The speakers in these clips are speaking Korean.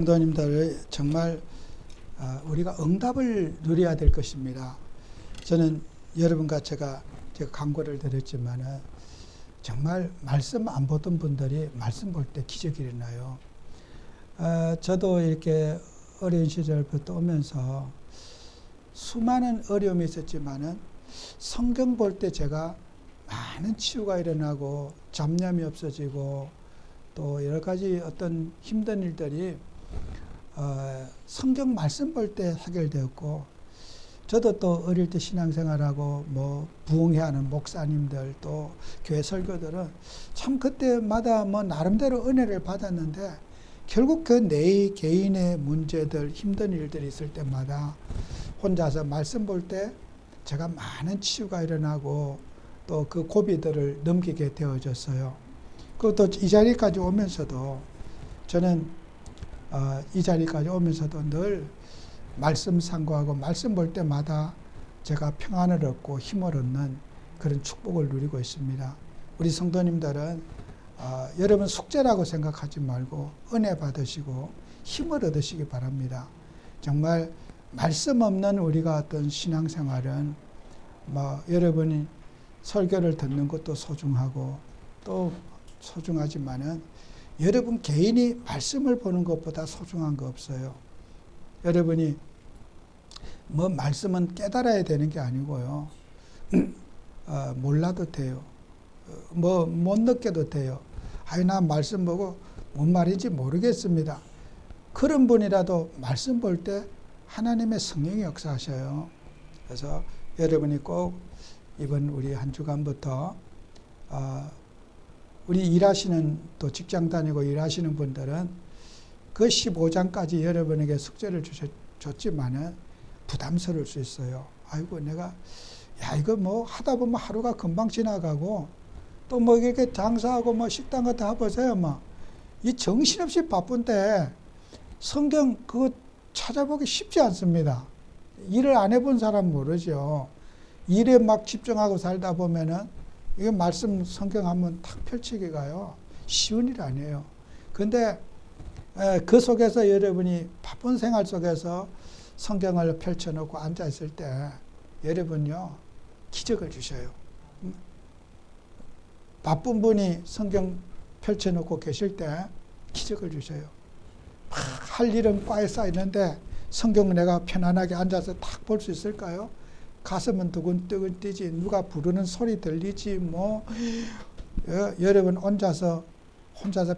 성도님들 정말 우리가 응답을 누려야 될 것입니다. 저는 여러분과 제가 광고를 드렸지만은 정말 말씀 안 보던 분들이 말씀 볼 때 기적이 일어나요. 저도 이렇게 어려운 시절부터 오면서 수많은 어려움이 있었지만은 성경 볼 때 제가 많은 치유가 일어나고 잡념이 없어지고 또 여러 가지 어떤 힘든 일들이 성경 말씀 볼 때 해결되었고, 저도 또 어릴 때 신앙생활하고 부흥회하는 목사님들 또 교회 설교들은 참 그때마다 나름대로 은혜를 받았는데, 결국 그 내 개인의 문제들 힘든 일들이 있을 때마다 혼자서 말씀 볼 때 제가 많은 치유가 일어나고 또 그 고비들을 넘기게 되어졌어요. 그것도 이 자리까지 오면서도 저는 이 자리까지 오면서도 늘 말씀 상고하고 말씀 볼 때마다 제가 평안을 얻고 힘을 얻는 그런 축복을 누리고 있습니다. 우리 성도님들은 여러분 숙제라고 생각하지 말고 은혜 받으시고 힘을 얻으시기 바랍니다. 정말 말씀 없는 우리가 어떤 신앙생활은 여러분이 설교를 듣는 것도 소중하고 또 소중하지만은 여러분 개인이 말씀을 보는 것보다 소중한 거 없어요. 여러분이 말씀은 깨달아야 되는 게 아니고요. 몰라도 돼요. 못 느껴도 돼요. 나 말씀 보고 뭔 말인지 모르겠습니다. 그런 분이라도 말씀 볼 때 하나님의 성령이 역사하셔요. 그래서 여러분이 꼭 이번 우리 한 주간부터 우리 일하시는 또 직장 다니고 일하시는 분들은 그 15장까지 여러분에게 숙제를 줬지만은 부담스러울 수 있어요. 아이고 내가 이거 하다 보면 하루가 금방 지나가고 또 이렇게 장사하고 식당 같은 거 해보세요. 이 정신없이 바쁜데 성경 그거 찾아보기 쉽지 않습니다. 일을 안 해본 사람 모르죠. 일에 막 집중하고 살다 보면은 이게 말씀 성경 한번 탁 펼치기가요 쉬운 일 아니에요. 근데 그 속에서 여러분이 바쁜 생활 속에서 성경을 펼쳐놓고 앉아 있을 때 여러분요 기적을 주셔요. 바쁜 분이 성경 펼쳐놓고 계실 때 기적을 주셔요. 할 일은 꽉 쌓여 있는데 성경을 내가 편안하게 앉아서 탁 볼 수 있을까요? 가슴은 두근두근 뛰지, 누가 부르는 소리 들리지, 여러분 혼자서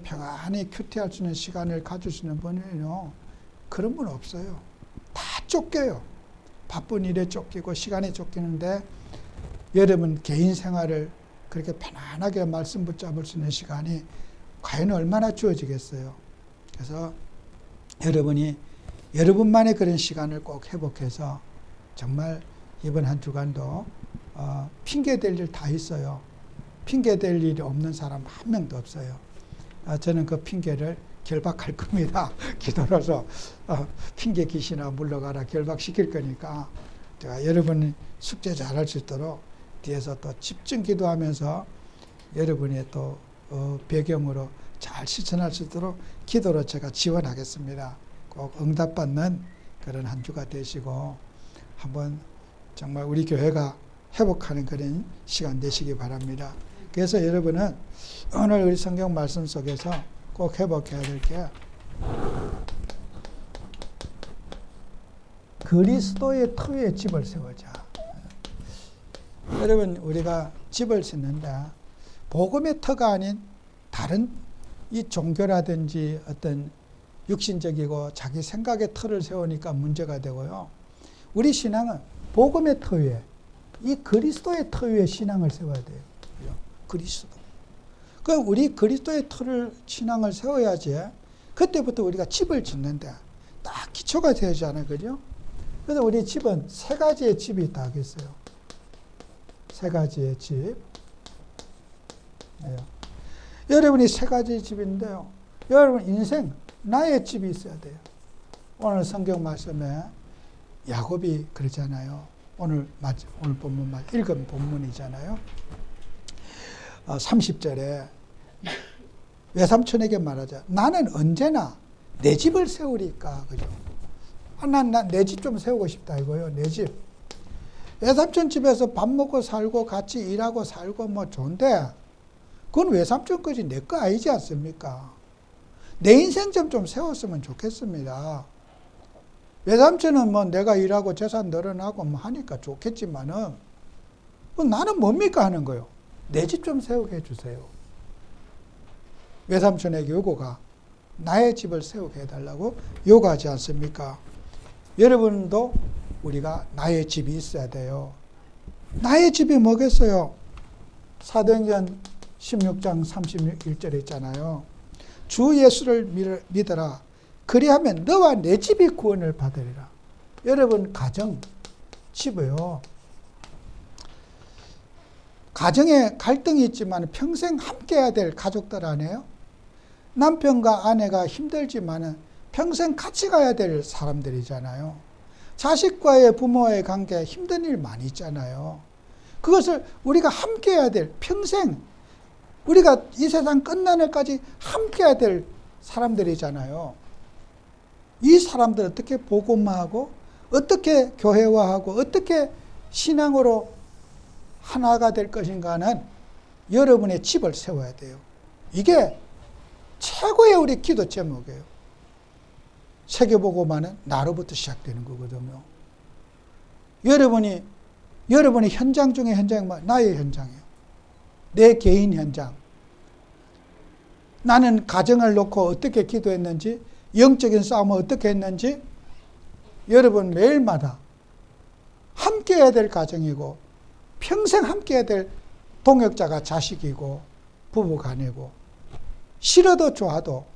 평안히 큐티할 수 있는 시간을 가질 수 있는 분이요. 그런 분 없어요. 다 쫓겨요. 바쁜 일에 쫓기고 시간에 쫓기는데 여러분 개인 생활을 그렇게 편안하게 말씀 붙잡을 수 있는 시간이 과연 얼마나 주어지겠어요. 그래서 여러분이 여러분만의 그런 시간을 꼭 회복해서 정말 이번 한 주간도 핑계 댈 일 다 있어요. 핑계 댈 일이 없는 사람 한 명도 없어요. 저는 그 핑계를 결박할 겁니다. 기도로서 핑계 귀신아 물러가라 결박시킬 거니까 제가 여러분이 숙제 잘할 수 있도록 뒤에서 또 집중 기도하면서 여러분의 또 배경으로 잘 실천할 수 있도록 기도로 제가 지원하겠습니다. 꼭 응답받는 그런 한 주가 되시고 한번 정말 우리 교회가 회복하는 그런 시간 되시기 바랍니다. 그래서 여러분은 오늘 우리 성경 말씀 속에서 꼭 회복해야 될 게 그리스도의 터 위에 집을 세우자. 여러분 우리가 집을 짓는데 복음의 터가 아닌 다른 이 종교라든지 어떤 육신적이고 자기 생각의 터를 세우니까 문제가 되고요. 우리 신앙은 복음의 터 위에 이 그리스도의 터 위에 신앙을 세워야 돼요. 그리스도. 그럼 우리 그리스도의 터를 신앙을 세워야지 그때부터 우리가 집을 짓는데 딱 기초가 되잖아요. 그죠? 그래서 우리 집은 세 가지의 집이 있다 하겠어요. 세 가지의 집. 네. 여러분이 세 가지의 집인데요. 여러분 인생 나의 집이 있어야 돼요. 오늘 성경 말씀에 야곱이 그러잖아요. 오늘 본문 읽은 본문이잖아요. 30절에 외삼촌에게 말하자. 나는 언제나 내 집을 세우리까, 그죠? 난 내 집 좀 세우고 싶다 이거요. 내 집. 외삼촌 집에서 밥 먹고 살고 같이 일하고 살고 뭐 좋은데 그건 외삼촌 거지 내 거 아니지 않습니까? 내 인생 좀 세웠으면 좋겠습니다. 외삼촌은 뭐 내가 일하고 재산 늘어나고 뭐 하니까 좋겠지만은 뭐 나는 뭡니까 하는 거요. 내 집 좀 세우게 해주세요. 외삼촌에게 요구가 나의 집을 세우게 해달라고 요구하지 않습니까? 여러분도 우리가 나의 집이 있어야 돼요. 나의 집이 뭐겠어요? 사도행전 16장 31절에 있잖아요. 주 예수를 믿어라. 그리하면 너와 내 집이 구원을 받으리라. 여러분 가정, 집이요. 가정에 갈등이 있지만 평생 함께해야 될 가족들 아니에요? 남편과 아내가 힘들지만 평생 같이 가야 될 사람들이잖아요. 자식과의 부모와의 관계 힘든 일 많이 있잖아요. 그것을 우리가 함께해야 될 평생 우리가 이 세상 끝나는 날까지 함께해야 될 사람들이잖아요. 이 사람들 어떻게 복음화하고 어떻게 교회화하고 어떻게 신앙으로 하나가 될 것인가는 여러분의 집을 세워야 돼요. 이게 최고의 우리 기도 제목이에요. 세계복음화는 나로부터 시작되는 거거든요. 여러분이 현장 중에 현장이 나의 현장이에요. 내 개인 현장. 나는 가정을 놓고 어떻게 기도했는지, 영적인 싸움을 어떻게 했는지, 여러분 매일마다 함께 해야 될 가정이고, 평생 함께 해야 될 동역자가 자식이고, 부부간이고, 싫어도 좋아도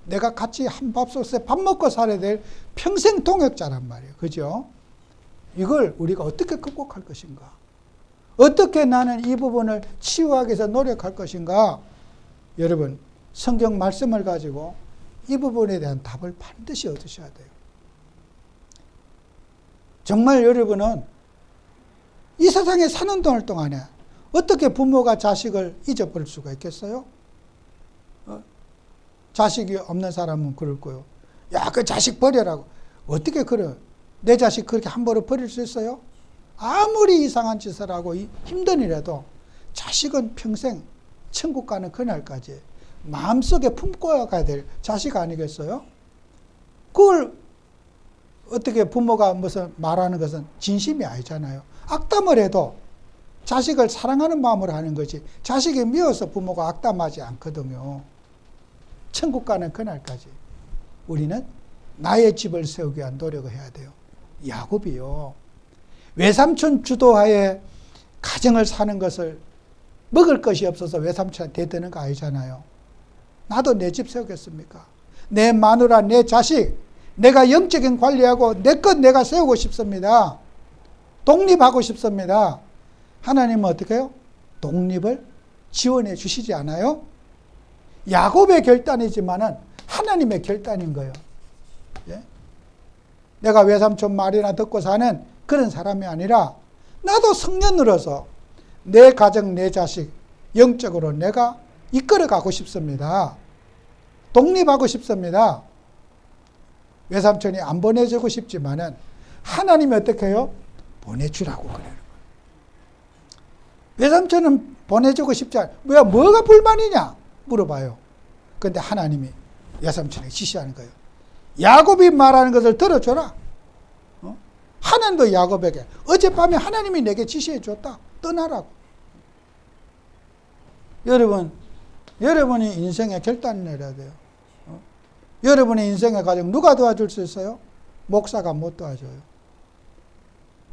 내가 같이 한 밥솥에 밥 먹고 살아야 될 평생 동역자란 말이에요. 그죠? 이걸 우리가 어떻게 극복할 것인가? 어떻게 나는 이 부분을 치유하기 위해서 노력할 것인가? 여러분, 성경 말씀을 가지고 이 부분에 대한 답을 반드시 얻으셔야 돼요. 정말 여러분은 이 세상에 사는 동안에 어떻게 부모가 자식을 잊어버릴 수가 있겠어요? 자식이 없는 사람은 그럴 거예요. 야, 그 자식 버려라고. 어떻게 그래? 내 자식 그렇게 함부로 버릴 수 있어요? 아무리 이상한 짓을 하고 힘든 일에도 자식은 평생 천국 가는 그날까지 마음속에 품고 가야 될 자식 아니겠어요? 그걸 어떻게 부모가 무슨 말하는 것은 진심이 아니잖아요. 악담을 해도 자식을 사랑하는 마음으로 하는 거지 자식이 미워서 부모가 악담하지 않거든요. 천국 가는 그날까지 우리는 나의 집을 세우기 위한 노력을 해야 돼요. 야곱이요. 외삼촌 주도하에 가정을 사는 것을 먹을 것이 없어서 외삼촌한테 대드는 거 아니잖아요. 나도 내 집 세우겠습니까? 내 마누라, 내 자식, 내가 영적인 관리하고 내 것 내가 세우고 싶습니다. 독립하고 싶습니다. 하나님은 어떻게 해요? 독립을 지원해 주시지 않아요? 야곱의 결단이지만은 하나님의 결단인 거예요. 예? 내가 외삼촌 말이나 듣고 사는 그런 사람이 아니라 나도 성년으로서 내 가정, 내 자식 영적으로 내가 이끌어 가고 싶습니다. 독립하고 싶습니다. 외삼촌이 안 보내주고 싶지만은 하나님이 어떻게 해요? 보내주라고 그래요. 외삼촌은 보내주고 싶지 않아요. 뭐가 불만이냐? 물어봐요. 그런데 하나님이 외삼촌에게 지시하는 거예요. 야곱이 말하는 것을 들어줘라. 하나님도 야곱에게 어젯밤에 하나님이 내게 지시해 줬다. 떠나라고. 여러분이 인생에 결단을 내려야 돼요. 여러분의 인생의 가정 누가 도와줄 수 있어요? 목사가 못 도와줘요.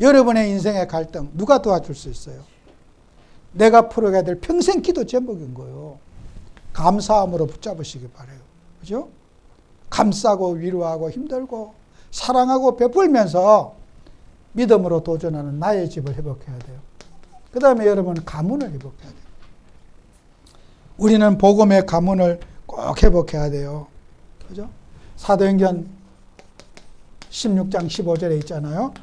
여러분의 인생의 갈등 누가 도와줄 수 있어요? 내가 풀어가야 될 평생 기도 제목인 거예요. 감사함으로 붙잡으시기 바라요. 그죠? 감싸고 위로하고 힘들고 사랑하고 베풀면서 믿음으로 도전하는 나의 집을 회복해야 돼요. 그 다음에 여러분 가문을 회복해야 돼요. 우리는 복음의 가문을 꼭 회복해야 돼요. 그죠? 사도행전 16장 15절에 있잖아요.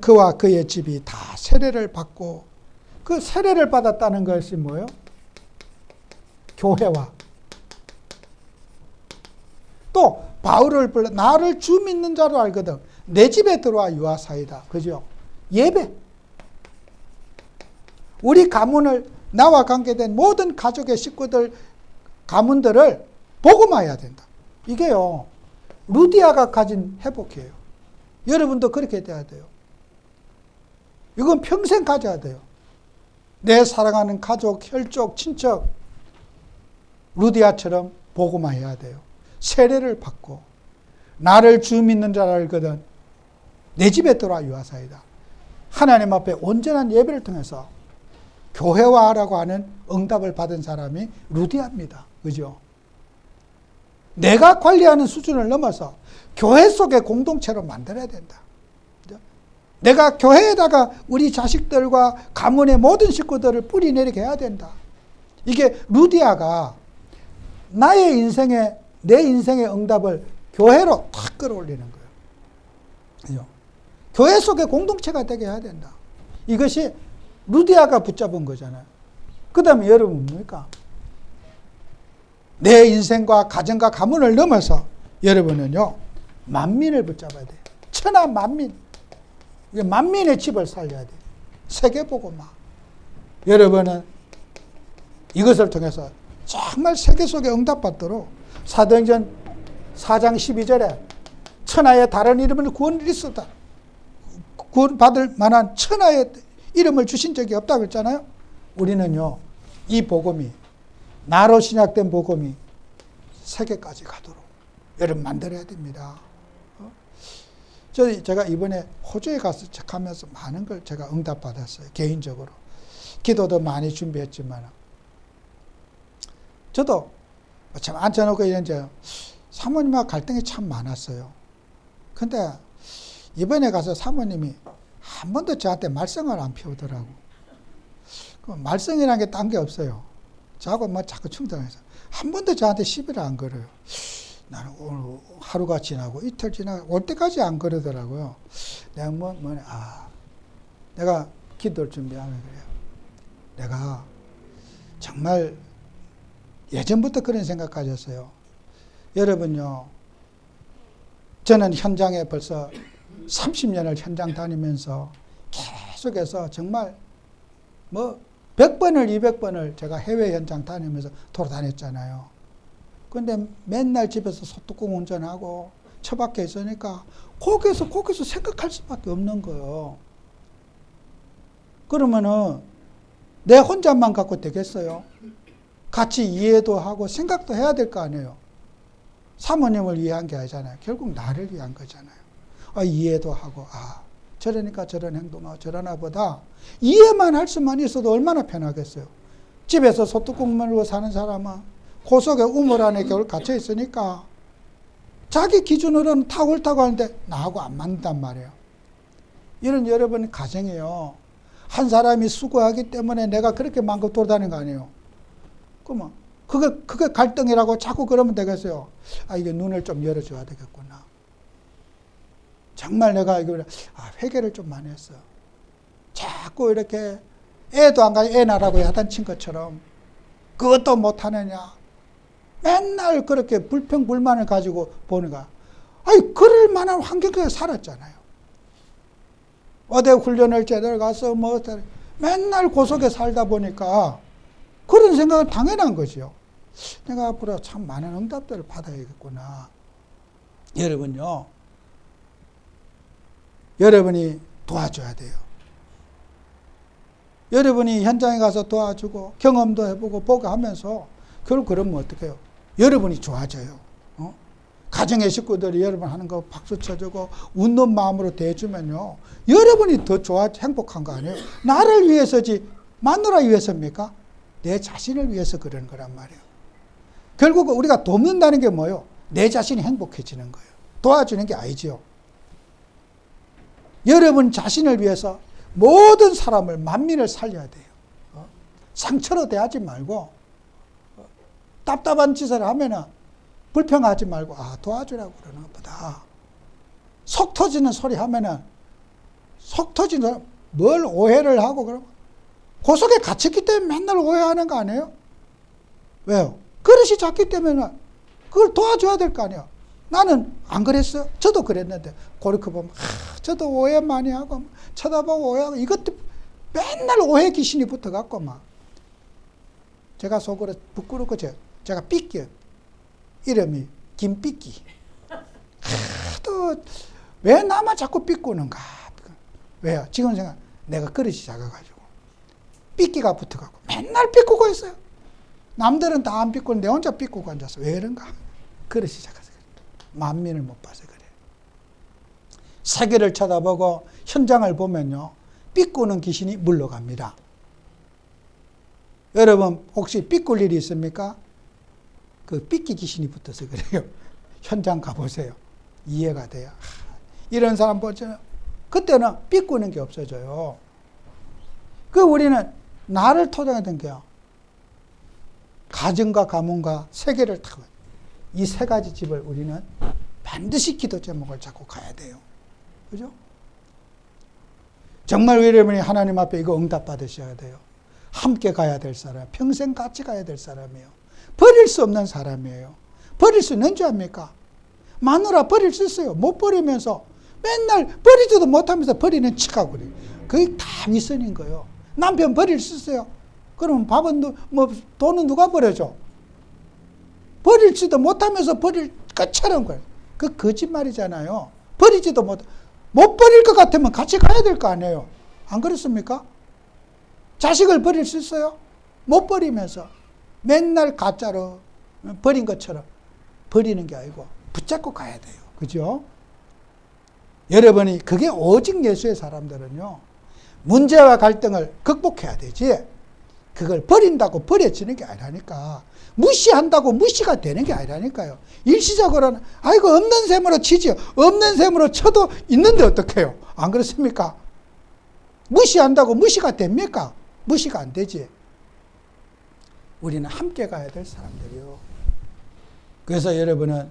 그와 그의 집이 다 세례를 받고 그 세례를 받았다는 것이 뭐예요? 교회와 또 바울을 불러 나를 주 믿는 자로 알거든 내 집에 들어와 유하사이다. 그죠? 예배. 우리 가문을 나와 관계된 모든 가족의 식구들 가문들을 복음화해야 된다. 이게요 루디아가 가진 회복이에요. 여러분도 그렇게 돼야 돼요. 이건 평생 가져야 돼요. 내 사랑하는 가족, 혈족, 친척 루디아처럼 복음화해야 돼요. 세례를 받고 나를 주 믿는 자라 알거든 내 집에 들어와 유하사이다. 하나님 앞에 온전한 예배를 통해서 교회화라고 하는 응답을 받은 사람이 루디아입니다. 그죠? 내가 관리하는 수준을 넘어서 교회 속의 공동체로 만들어야 된다. 그죠? 내가 교회에다가 우리 자식들과 가문의 모든 식구들을 뿌리내리게 해야 된다. 이게 루디아가 나의 인생에 내 인생의 응답을 교회로 탁 끌어올리는 거예요. 그죠? 교회 속의 공동체가 되게 해야 된다. 이것이 루디아가 붙잡은 거잖아요. 그 다음에 여러분 뭡니까? 내 인생과 가정과 가문을 넘어서 여러분은요 만민을 붙잡아야 돼요. 천하 만민. 만민의 집을 살려야 돼요. 세계복음화. 여러분은 이것을 통해서 정말 세계 속에 응답받도록 사도행전 4장 12절에 천하의 다른 이름을 구원리스다. 구원받을 만한 천하의 이름을 주신 적이 없다고 했잖아요. 우리는요 이 복음이 나로 신약된 복음이 세계까지 가도록 여러분 만들어야 됩니다. 제가 이번에 호주에 가서 하면서 많은 걸 제가 응답받았어요. 개인적으로. 기도도 많이 준비했지만 저도 참 앉혀놓고 이제 사모님하고 갈등이 참 많았어요. 근데 이번에 가서 사모님이 한 번도 저한테 말썽을 안 피우더라고. 말썽이라는 게 딴 게 없어요. 저하고 뭐 자꾸 충돌해서 한 번도 저한테 시비를 안 걸어요. 나는 오늘 하루가 지나고 이틀 지나고 올 때까지 안 그러더라고요. 내가 내가 기도를 준비하면 그래요. 내가 정말 예전부터 그런 생각 가졌어요. 여러분요, 저는 현장에 벌써 30년을 현장 다니면서 계속해서 정말 100번을 200번을 제가 해외 현장 다니면서 돌아다녔잖아요. 근데 맨날 집에서 소뚜껑 운전하고 처박혀 있으니까 거기서 생각할 수밖에 없는 거예요. 그러면은 내 혼자만 갖고 되겠어요? 같이 이해도 하고 생각도 해야 될 거 아니에요. 사모님을 위한 게 아니잖아요. 결국 나를 위한 거잖아요. 이해도 하고 저러니까 저런 행동하고 저러나 보다 이해만 할 수만 있어도 얼마나 편하겠어요. 집에서 소뚜껑 물고 사는 사람은 그 속에 우물 안에 겨울 갇혀 있으니까 자기 기준으로는 다 옳다고 하는데 나하고 안 맞는단 말이에요. 이런 여러분 가정이에요. 한 사람이 수고하기 때문에 내가 그렇게 마음껏 돌아다니는 거 아니에요. 그러면 그게 갈등이라고 자꾸 그러면 되겠어요. 이게 눈을 좀 열어줘야 되겠구나. 정말 내가 이거 회개를 좀 많이 했어요. 자꾸 이렇게 애도 안 가지고 애 나라고 야단친 것처럼 그것도 못하느냐. 맨날 그렇게 불평불만을 가지고 보는 거야. 그럴 만한 환경에 살았잖아요. 어디 훈련을 제대로 가서 맨날 그 속에 살다 보니까 그런 생각은 당연한 거죠. 내가 앞으로 참 많은 응답들을 받아야겠구나. 여러분요, 여러분이 도와줘야 돼요. 여러분이 현장에 가서 도와주고 경험도 해보고 보고 하면서 결국 그러면 어떻게 해요? 여러분이 좋아져요. 가정의 식구들이 여러분 하는 거 박수 쳐주고 웃는 마음으로 대해주면요, 여러분이 더 행복한 거 아니에요? 나를 위해서지 마누라 위해서입니까? 내 자신을 위해서 그러는 거란 말이에요. 결국 우리가 돕는다는 게 뭐예요? 내 자신이 행복해지는 거예요. 도와주는 게 아니지요. 여러분 자신을 위해서 모든 사람을 만민을 살려야 돼요. 상처로 대하지 말고 답답한 짓을 하면은 불평하지 말고 도와주라고 그러는 것보다 속 터지는 소리 하면은 속 터지는 뭘 오해를 하고 그러면 그 속에 갇혔기 때문에 맨날 오해하는 거 아니에요? 왜요? 그릇이 작기 때문에 그걸 도와줘야 될 거 아니에요. 나는 안 그랬어요. 저도 그랬는데 그렇게 보면 저도 오해 많이 하고 쳐다보고 오해하고 이것도 맨날 오해 귀신이 붙어갖고 막 제가 속으로 부끄럽고 제가 삐끼요. 이름이 김삐끼. 또 왜 나만 자꾸 삐꾸는가? 왜요? 지금 생각 내가 그릇이 작아가지고 삐끼가 붙어갖고 맨날 삐꾸고 있어요. 남들은 다 안 삐꾸는데 내 혼자 삐꾸고 앉아서 왜 그런가? 그릇이 작아서 그래. 만민을 못 봐서 그래. 세계를 쳐다보고 현장을 보면요, 삐꾸는 귀신이 물러갑니다. 여러분 혹시 삐꿀 일이 있습니까? 그 삐끼 귀신이 붙어서 그래요. 현장 가보세요. 이해가 돼요. 이런 사람 보잖아요. 그때는 삐꾸는 게 없어져요. 그 우리는 나를 토대로 된 게요. 가정과 가문과 세계를 타고 이 세 가지 집을 우리는 반드시 기도 제목을 잡고 가야 돼요. 그죠? 정말 여러분이 하나님 앞에 이거 응답 받으셔야 돼요. 함께 가야 될 사람, 평생 같이 가야 될 사람이에요. 버릴 수 없는 사람이에요. 버릴 수 있는 줄 압니까? 마누라 버릴 수 있어요. 못 버리면서 맨날 버리지도 못하면서 버리는 척하고 그래요. 그게 다 위선인 거예요. 남편 버릴 수 있어요. 그러면 밥은 돈은 누가 버려줘? 버릴지도 못하면서 버릴 것처럼 그래요. 그 거짓말이잖아요. 버리지도 못 버릴 것 같으면 같이 가야 될 거 아니에요. 안 그렇습니까? 자식을 버릴 수 있어요? 못 버리면서 맨날 가짜로 버린 것처럼 버리는 게 아니고 붙잡고 가야 돼요. 그죠? 여러분이 그게 오직 예수의 사람들은요, 문제와 갈등을 극복해야 되지 그걸 버린다고 버려지는 게 아니라니까. 무시한다고 무시가 되는 게 아니라니까요. 일시적으로는 아이고 없는 셈으로 치지요. 없는 셈으로 쳐도 있는데 어떡해요? 안 그렇습니까? 무시한다고 무시가 됩니까? 무시가 안 되지. 우리는 함께 가야 될 사람들이요. 그래서 여러분은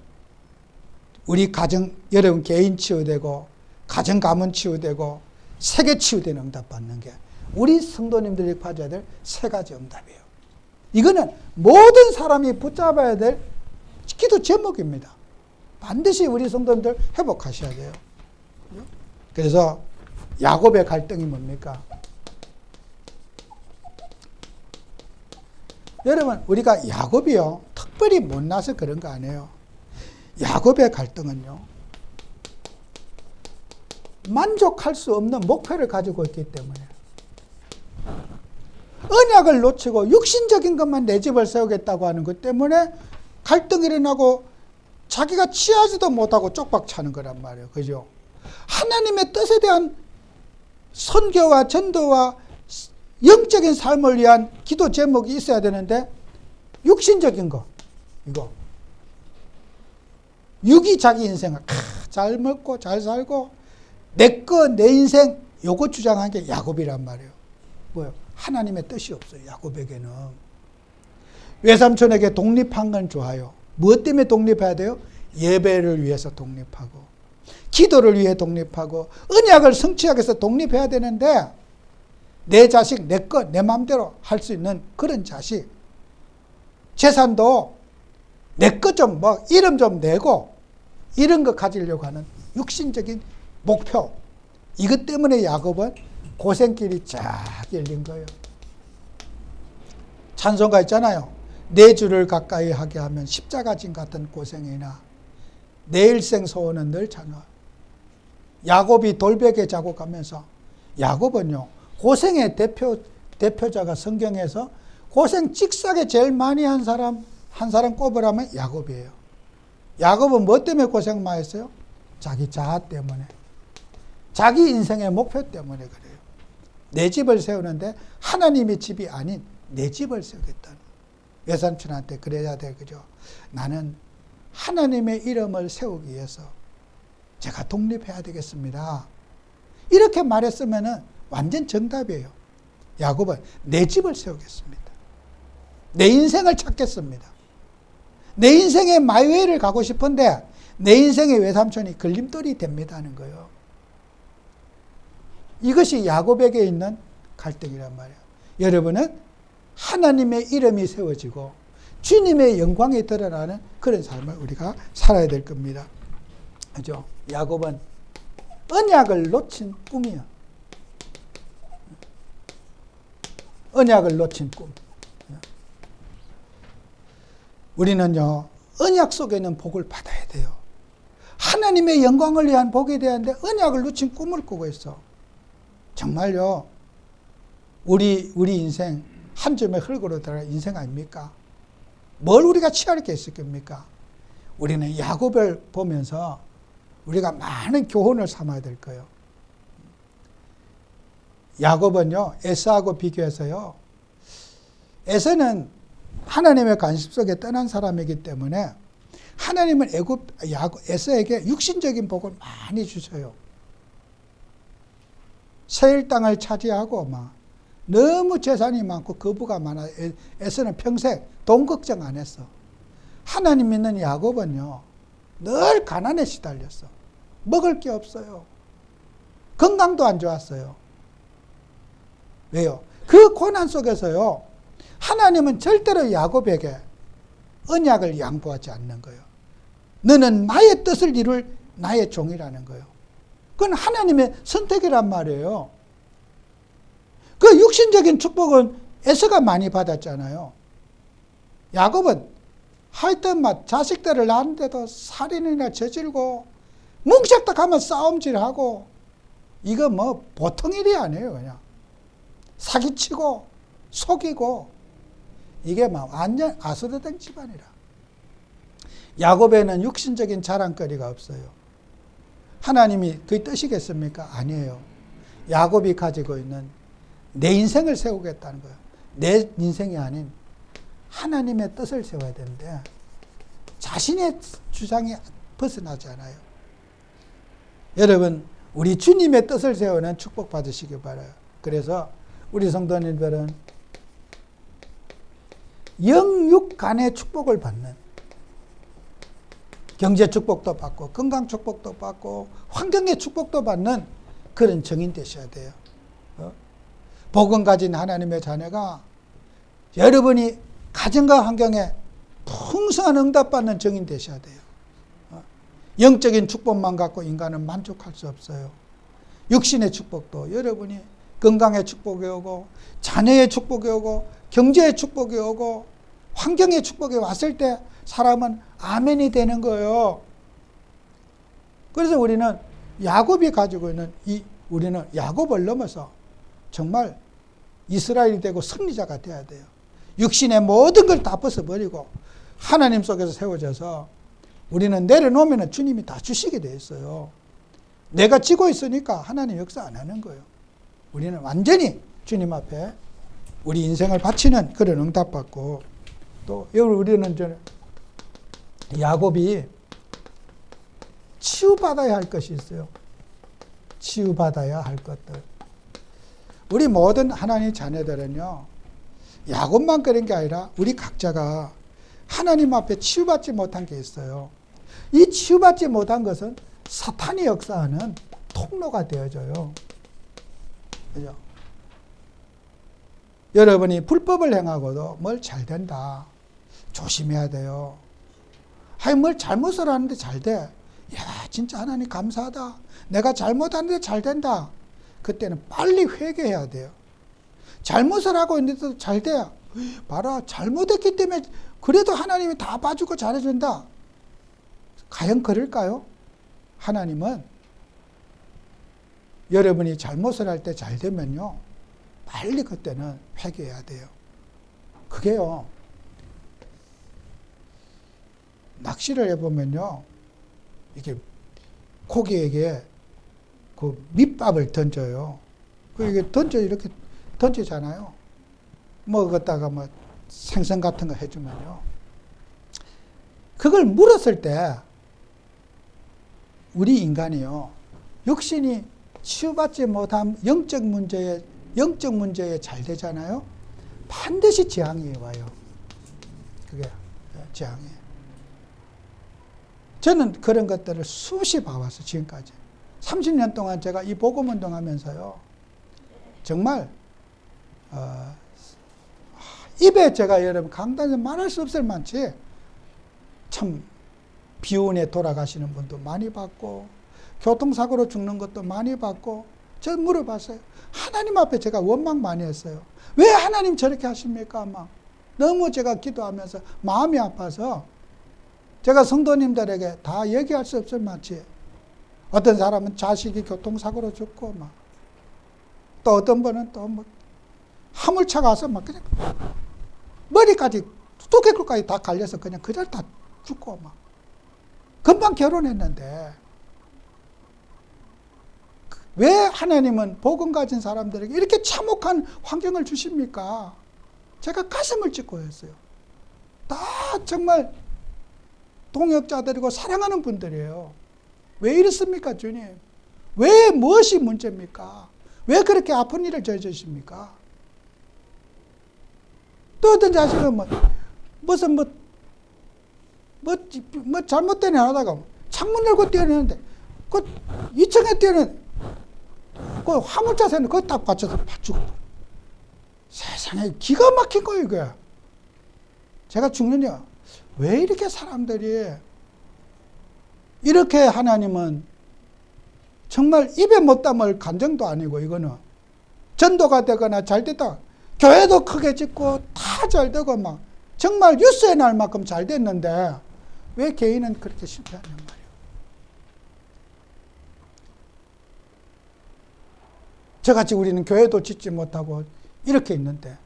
우리 가정, 여러분 개인 치유되고 가정 가문 치유되고 세계 치유되는 응답 받는 게 우리 성도님들이 가져야 될 세 가지 응답이에요. 이거는 모든 사람이 붙잡아야 될 기도 제목입니다. 반드시 우리 성도님들 회복하셔야 돼요. 그래서 야곱의 갈등이 뭡니까? 여러분 우리가 야곱이요 특별히 못나서 그런 거 아니에요. 야곱의 갈등은요 만족할 수 없는 목표를 가지고 있기 때문에 언약을 놓치고 육신적인 것만 내 집을 세우겠다고 하는 것 때문에 갈등이 일어나고 자기가 취하지도 못하고 쪽박 차는 거란 말이에요. 그죠? 하나님의 뜻에 대한 선교와 전도와 영적인 삶을 위한 기도 제목이 있어야 되는데 육신적인 거 이거 육이 자기 인생을 잘 먹고 잘 살고 내 거 내 인생 요거 주장한 게 야곱이란 말이에요. 뭐요? 하나님의 뜻이 없어요. 야곱에게는. 외삼촌에게 독립한 건 좋아요. 무엇 때문에 독립해야 돼요? 예배를 위해서 독립하고 기도를 위해 독립하고 언약을 성취하기 위해서 독립해야 되는데 내 자식 내 것 내 마음대로 할 수 있는 그런 자식 재산도 내 것 좀 이름 좀 내고 이런 거 가지려고 하는 육신적인 목표 이것 때문에 야곱은 고생길이 쫙 열린 거예요. 찬송가 있잖아요. 내 주를 가까이 하게 하면 십자가진 같은 고생이나 내 일생 소원은 늘 찬양. 야곱이 돌베개 자고 가면서 야곱은요 고생의 대표자가 성경에서 고생 찍사게 제일 많이 한 사람 꼽으라면 야곱이에요. 야곱은 뭐 때문에 고생 많이 했어요? 자기 자아 때문에 자기 인생의 목표 때문에 그래요. 내 집을 세우는데 하나님의 집이 아닌 내 집을 세우겠다는 외삼촌한테 그래야 돼. 그죠? 나는 하나님의 이름을 세우기 위해서 제가 독립해야 되겠습니다. 이렇게 말했으면 완전 정답이에요. 야곱은 내 집을 세우겠습니다. 내 인생을 찾겠습니다. 내 인생의 마이웨이를 가고 싶은데 내 인생의 외삼촌이 걸림돌이 됩니다 하는 거예요. 이것이 야곱에게 있는 갈등이란 말이에요. 여러분은 하나님의 이름이 세워지고 주님의 영광이 드러나는 그런 삶을 우리가 살아야 될 겁니다. 그죠? 야곱은 언약을 놓친 꿈이요. 언약을 놓친 꿈. 우리는요, 언약 속에는 복을 받아야 돼요. 하나님의 영광을 위한 복이 되었는데 언약을 놓친 꿈을 꾸고 있어. 정말요, 우리 인생 한 점의 흙으로 들어간 인생 아닙니까? 뭘 우리가 취할 게 있을 겁니까? 우리는 야곱을 보면서 우리가 많은 교훈을 삼아야 될 거예요. 야곱은요, 에서하고 비교해서요, 에서는 하나님의 관심 속에 떠난 사람이기 때문에 하나님은 에서에게 육신적인 복을 많이 주셔요. 세일 땅을 차지하고 막 너무 재산이 많고 거부가 많아. 에서는 평생 돈 걱정 안 했어. 하나님 믿는 야곱은요, 늘 가난에 시달렸어. 먹을 게 없어요. 건강도 안 좋았어요. 왜요? 그 고난 속에서요, 하나님은 절대로 야곱에게 언약을 양보하지 않는 거예요. 너는 나의 뜻을 이룰 나의 종이라는 거예요. 그건 하나님의 선택이란 말이에요. 그 육신적인 축복은 에서가 많이 받았잖아요. 야곱은 하여튼 막 자식들을 낳았는데도 살인이나 저질고 뭉쳤다 하면 싸움질하고 이거 뭐 보통 일이 아니에요. 그냥 사기치고 속이고 이게 막 완전 아수르된 집안이라. 야곱에는 육신적인 자랑거리가 없어요. 하나님이 그의 뜻이겠습니까? 아니에요. 야곱이 가지고 있는 내 인생을 세우겠다는 거예요. 내 인생이 아닌 하나님의 뜻을 세워야 되는데 자신의 주장이 벗어나지 않아요. 여러분, 우리 주님의 뜻을 세우는 축복 받으시기 바라요. 그래서 우리 성도님들은 영육 간의 축복을 받는, 경제 축복도 받고 건강 축복도 받고 환경의 축복도 받는 그런 정인 되셔야 돼요. 복음 가진 하나님의 자녀가 여러분이 가정과 환경에 풍성한 응답받는 정인 되셔야 돼요. 영적인 축복만 갖고 인간은 만족할 수 없어요. 육신의 축복도 여러분이 건강의 축복이 오고 자녀의 축복이 오고 경제의 축복이 오고 환경의 축복이 왔을 때 사람은 아멘이 되는 거예요. 그래서 우리는 야곱이 가지고 있는 우리는 야곱을 넘어서 정말 이스라엘이 되고 승리자가 돼야 돼요. 육신의 모든 걸 다 벗어버리고 하나님 속에서 세워져서 우리는 내려놓으면 주님이 다 주시게 돼 있어요. 내가 지고 있으니까 하나님 역사 안 하는 거예요. 우리는 완전히 주님 앞에 우리 인생을 바치는 그런 응답받고, 또 우리는 야곱이 치유받아야 할 것이 있어요. 치유받아야 할 것들. 우리 모든 하나님 자녀들은요, 야곱만 그런 게 아니라 우리 각자가 하나님 앞에 치유받지 못한 게 있어요. 이 치유받지 못한 것은 사탄이 역사하는 통로가 되어져요. 그죠? 여러분이 불법을 행하고도 뭘 잘 된다. 조심해야 돼요. 아니, 뭘 잘못을 하는데 잘 돼. 야, 진짜 하나님 감사하다. 내가 잘못하는데 잘 된다. 그때는 빨리 회개해야 돼요. 잘못을 하고 있는데도 잘 돼. 봐라, 잘못했기 때문에 그래도 하나님이 다 봐주고 잘해준다. 과연 그럴까요? 하나님은 여러분이 잘못을 할 때 잘 되면요, 빨리 그때는 회개해야 돼요. 그게요, 낚시를 해보면요, 이게 고기에게 그 밑밥을 던져요. 이게 이렇게 던지잖아요. 먹었다가 뭐 생선 같은 거 해주면요, 그걸 물었을 때 우리 인간이요, 육신이 치유받지 못한 영적 문제에 잘 되잖아요. 반드시 재앙이 와요. 그게 재앙이에요. 저는 그런 것들을 수시 봐왔어요. 지금까지 30년 동안 제가 이 복음 운동하면서요, 정말 입에 제가 여러분 강단에서 말할 수 없을 만치 참 비운에 돌아가시는 분도 많이 봤고 교통사고로 죽는 것도 많이 봤고 저 물어봤어요. 하나님 앞에 제가 원망 많이 했어요. 왜 하나님 저렇게 하십니까? 막 너무 제가 기도하면서 마음이 아파서 제가 성도님들에게 다 얘기할 수 없을 만치 어떤 사람은 자식이 교통사고로 죽고 막 또 어떤 분은 또 뭐 화물차 가서 막 그냥 머리까지 두개골까지 다 갈려서 그냥 그 자리 다 죽고 막 금방 결혼했는데 왜 하나님은 복음 가진 사람들에게 이렇게 참혹한 환경을 주십니까? 제가 가슴을 찢고 했어요. 다 정말 동역자들이고 사랑하는 분들이에요. 왜 이렇습니까, 주님? 왜 무엇이 문제입니까? 왜 그렇게 아픈 일을 저지르십니까? 또 어떤 자식은 무슨 잘못된 일 하다가 창문 열고 뛰어내는데 그 2층에 뛰어내는 그 화물차 세는 거기 딱 받쳐서 죽어버려. 세상에 기가 막힌 거예요, 이게. 제가 죽느냐? 왜 이렇게 사람들이 이렇게 하나님은 정말 입에 못 담을 감정도 아니고 이거는 전도가 되거나 잘 됐다. 교회도 크게 짓고 다 잘 되고 막 정말 뉴스에 날 만큼 잘 됐는데 왜 개인은 그렇게 실패하냔 말이에요. 저같이 우리는 교회도 짓지 못하고 이렇게 있는데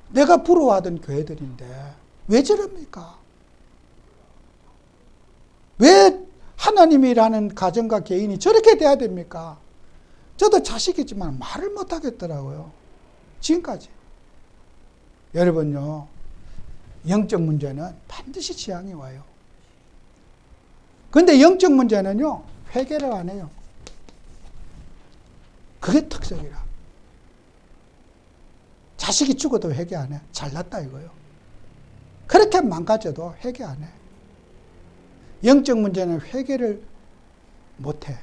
내가 부러워하던 교회들인데 왜 저럽니까? 왜 하나님이라는 가정과 개인이 저렇게 돼야 됩니까? 저도 자식이지만 말을 못 하겠더라고요. 지금까지. 여러분요, 영적 문제는 반드시 지향이 와요. 근데 영적 문제는요, 회개를 안 해요. 그게 특색이라. 자식이 죽어도 회개 안 해. 잘났다 이거요. 그렇게 망가져도 회개 안 해. 영적 문제는 회개를 못 해.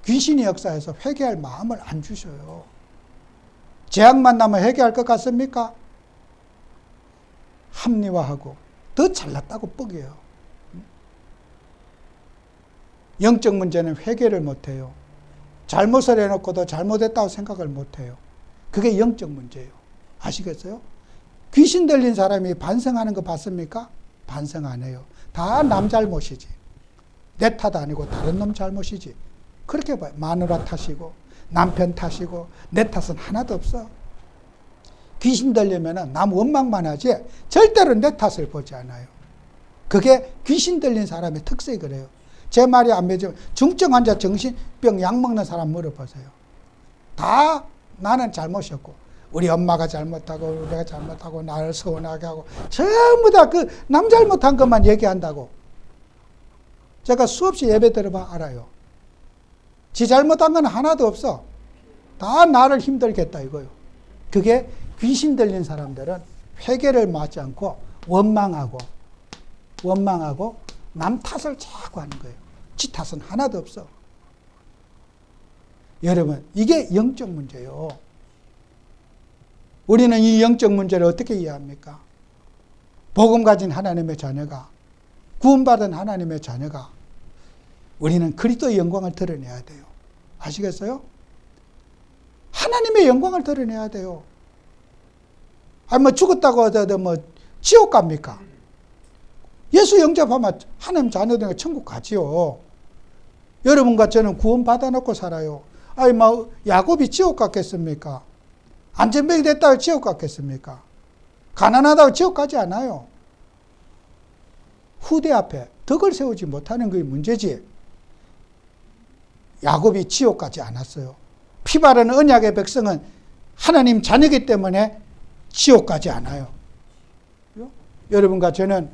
귀신이 역사해서 회개할 마음을 안 주셔요. 재앙 만나면 회개할 것 같습니까? 합리화하고 더 잘났다고 뻑이에요. 영적 문제는 회개를 못 해요. 잘못을 해놓고도 잘못했다고 생각을 못 해요. 그게 영적 문제예요. 아시겠어요? 귀신 들린 사람이 반성하는 거 봤습니까? 반성 안 해요. 다 남 잘못이지. 내 탓 아니고 다른 놈 잘못이지. 그렇게 봐요. 마누라 탓이고 남편 탓이고 내 탓은 하나도 없어. 귀신 들리면 남 원망만 하지 절대로 내 탓을 보지 않아요. 그게 귀신 들린 사람의 특색이 그래요. 제 말이 안 믿으면 중증 환자 정신병 약 먹는 사람 물어보세요. 다 나는 잘못이었고 우리 엄마가 잘못하고 우리가 잘못하고 나를 서운하게 하고 전부 다 그 남 잘못한 것만 얘기한다고. 제가 수없이 예배 들어봐 알아요. 지 잘못한 건 하나도 없어. 다 나를 힘들겠다 이거요. 그게 귀신 들린 사람들은 회개를 맞지 않고 원망하고 남 탓을 자꾸 하는 거예요. 지 탓은 하나도 없어. 여러분, 이게 영적 문제예요. 우리는 이 영적 문제를 어떻게 이해합니까? 복음 가진 하나님의 자녀가, 구원받은 하나님의 자녀가 우리는 그리스도의 영광을 드러내야 돼요. 아시겠어요? 하나님의 영광을 드러내야 돼요. 아니 죽었다고 해도 지옥 갑니까? 예수 영접하면 하나님 자녀들과 천국 가지요. 여러분과 저는 구원 받아놓고 살아요. 아니 야곱이 지옥 갔겠습니까? 안전병이 됐다고 지옥 갔겠습니까? 가난하다고 지옥 가지 않아요. 후대 앞에 덕을 세우지 못하는 게 문제지. 야곱이 지옥 가지 않았어요. 피 바르는 언약의 백성은 하나님 자녀이기 때문에 지옥 가지 않아요. 여러분과 저는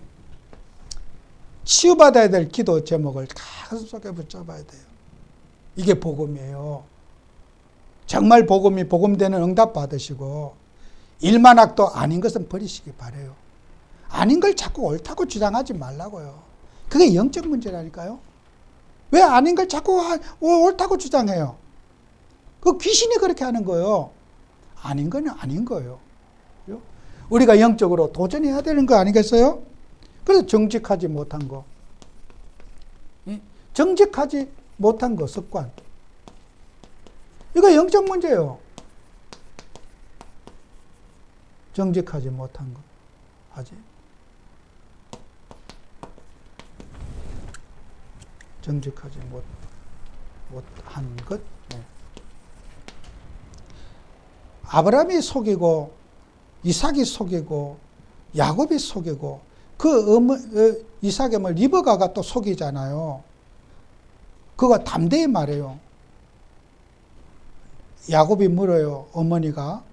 치유받아야 될 기도 제목을 가슴속에 붙잡아야 돼요. 이게 복음이에요. 정말 복음이 복음되는 응답 받으시고 일만학도 아닌 것은 버리시기 바라요. 아닌 걸 자꾸 옳다고 주장하지 말라고요. 그게 영적 문제라니까요. 왜 아닌 걸 자꾸 옳다고 주장해요? 그 귀신이 그렇게 하는 거예요. 아닌 건 아닌 거예요. 우리가 영적으로 도전해야 되는 거 아니겠어요? 그래서 정직하지 못한 거. 정직하지 못한 거, 습관. 이거 영적 문제예요. 정직하지 못한 거. 아직. 정직하지 못한 것. 네. 아브라함이 속이고 이삭이 속이고 야곱이 속이고 이삭의 리브가가 또 속이잖아요. 그거 담대히 말해요. 야곱이 물어요. 어머니가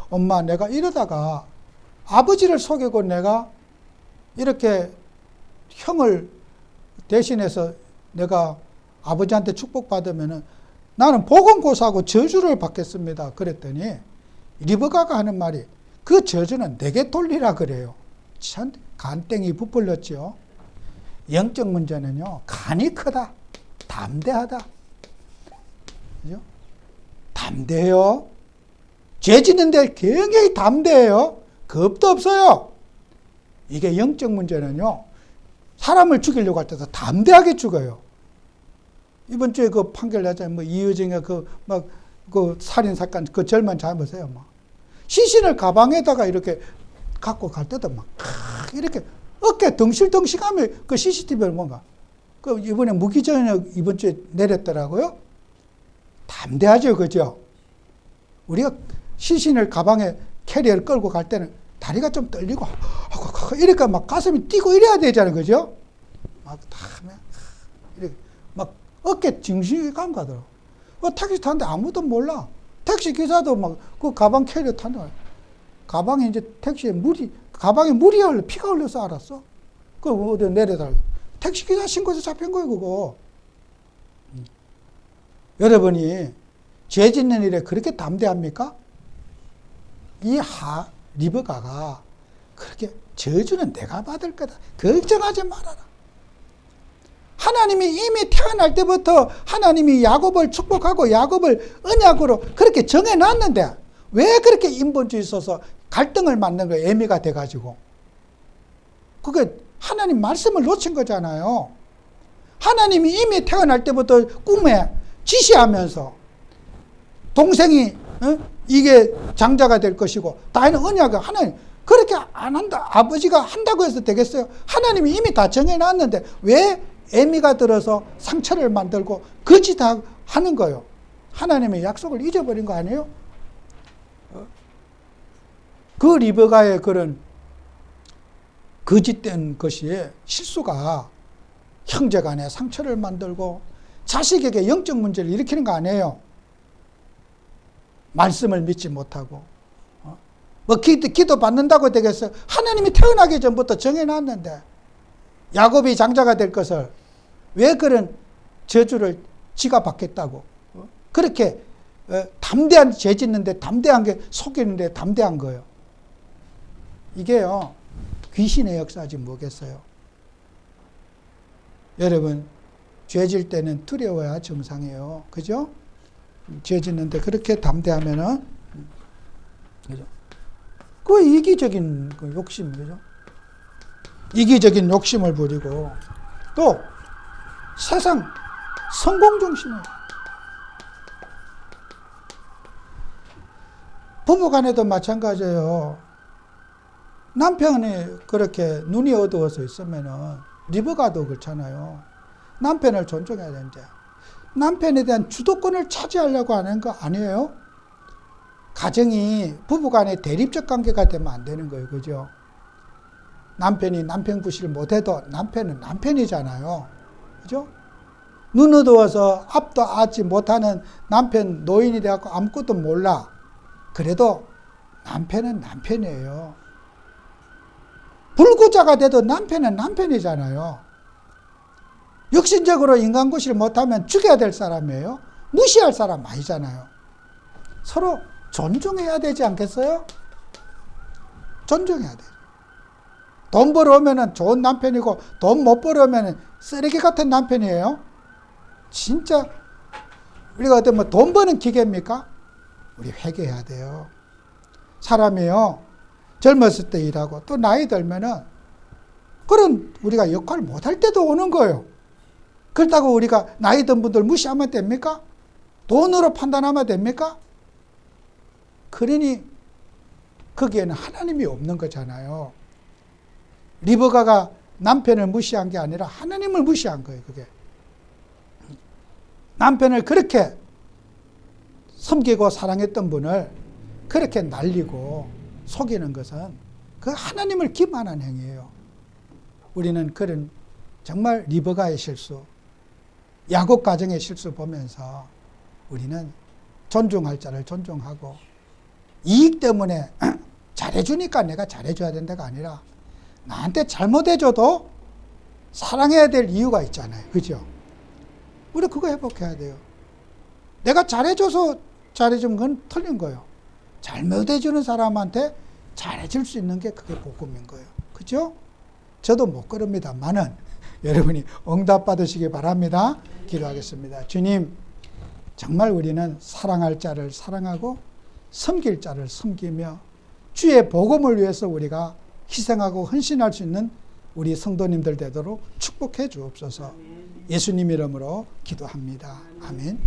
엄마 내가 이러다가 아버지를 속이고 내가 이렇게 형을 대신해서 내가 아버지한테 축복받으면은 나는 보건고사하고 저주를 받겠습니다. 그랬더니 리브가가 하는 말이 그 저주는 내게 돌리라 그래요. 참 간땡이 부풀렸죠. 영적 문제는요. 간이 크다. 담대하다. 그죠? 담대해요. 죄 짓는데 굉장히 담대해요. 겁도 없어요. 이게 영적 문제는요. 사람을 죽이려고 할 때도 담대하게 죽어요. 이번 주에 그 판결 나잖아요. 이효정의 그 살인 사건, 그 절만 잘 보세요. 시신을 가방에다가 이렇게 갖고 갈 때도 이렇게 어깨 덩실덩실하며 그 CCTV를 뭔가. 그 이번에 무기징역 이번 주에 내렸더라고요. 담대하죠, 그죠? 우리가 시신을 가방에 캐리어를 끌고 갈 때는 다리가 좀 떨리고, 이러니까 막 가슴이 뛰고 이래야 되잖아요, 그죠? 이렇게 어깨 징징감 가더라고. 택시 타는데 아무도 몰라. 택시 기사도 그 가방 캐리어 타는 거야. 가방에 이제 가방에 물이 피가 흘려서 알았어. 그 어디 내려달라고. 택시 기사 신고해서 잡힌 거예요, 그거. 여러분이 죄 짓는 일에 그렇게 담대합니까? 리브가가 그렇게 저주는 내가 받을 거다. 걱정하지 말아라. 하나님이 이미 태어날 때부터 하나님이 야곱을 축복하고 야곱을 언약으로 그렇게 정해놨는데 왜 그렇게 인본주의 있어서 갈등을 만든 거예요? 애미가 돼가지고. 그게 하나님 말씀을 놓친 거잖아요. 하나님이 이미 태어날 때부터 꿈에 지시하면서 동생이 이게 장자가 될 것이고 다이는 언약을 하나님 그렇게 안 한다. 아버지가 한다고 해서 되겠어요? 하나님이 이미 다 정해놨는데 왜 애미가 들어서 상처를 만들고 거짓 하는 거예요? 하나님의 약속을 잊어버린 거 아니에요? 그 리브가의 그런 거짓된 것이 실수가 형제간에 상처를 만들고 자식에게 영적 문제를 일으키는 거 아니에요? 말씀을 믿지 못하고 기도 받는다고 되겠어요? 하나님이 태어나기 전부터 정해놨는데 야곱이 장자가 될 것을 왜 그런 저주를 지가 받겠다고 그렇게 담대한 죄 짓는데 담대한 게 속이는데 담대한 거예요. 이게요 귀신의 역사지 뭐겠어요. 여러분 죄 질 때는 두려워야 정상이에요. 그죠? 죄 짓는데 그렇게 담대하면은 그죠? 그 이기적인 그 욕심, 그죠? 이기적인 욕심을 부리고 또 세상 성공 중심이에요. 부부간에도 마찬가지예요. 남편이 그렇게 눈이 어두워서 있으면은 리브가도 그렇잖아요. 남편을 존중해야 되는데 남편에 대한 주도권을 차지하려고 하는 거 아니에요? 가정이 부부간에 대립적 관계가 되면 안 되는 거예요. 그죠? 남편이 남편 구실을 못해도 남편은 남편이잖아요. 그죠? 눈 어두워서 앞도 알지 못하는 남편 노인이 돼갖고 아무것도 몰라. 그래도 남편은 남편이에요. 불구자가 돼도 남편은 남편이잖아요. 육신적으로 인간 구실을 못하면 죽여야 될 사람이에요. 무시할 사람 아니잖아요. 서로 존중해야 되지 않겠어요? 존중해야 돼요. 돈 벌어오면 좋은 남편이고 돈 못 벌어오면 쓰레기 같은 남편이에요. 진짜 우리가 어떤 돈 버는 기계입니까? 우리 회개해야 돼요. 사람이요 젊었을 때 일하고 또 나이 들면은 그런 우리가 역할을 못할 때도 오는 거예요. 그렇다고 우리가 나이 든 분들 무시하면 됩니까? 돈으로 판단하면 됩니까? 그러니 거기에는 하나님이 없는 거잖아요. 리브가가 남편을 무시한 게 아니라 하나님을 무시한 거예요. 그게 남편을 그렇게 섬기고 사랑했던 분을 그렇게 날리고 속이는 것은 그 하나님을 기만한 행위예요. 우리는 그런 정말 리브가의 실수, 야곱 가정의 실수 보면서 우리는 존중할 자를 존중하고 이익 때문에 잘해주니까 내가 잘해줘야 된다가 아니라 나한테 잘못해줘도 사랑해야 될 이유가 있잖아요. 그죠? 우리 그거 회복해야 돼요. 내가 잘해줘서 잘해준 건 틀린 거예요. 잘못해주는 사람한테 잘해줄 수 있는 게 그게 복음인 거예요. 그죠? 저도 못 그럽니다만은 여러분이 응답 받으시기 바랍니다. 기도하겠습니다. 주님, 정말 우리는 사랑할 자를 사랑하고 섬길 자를 섬기며 주의 복음을 위해서 우리가 희생하고 헌신할 수 있는 우리 성도님들 되도록 축복해 주옵소서. 예수님 이름으로 기도합니다. 아멘.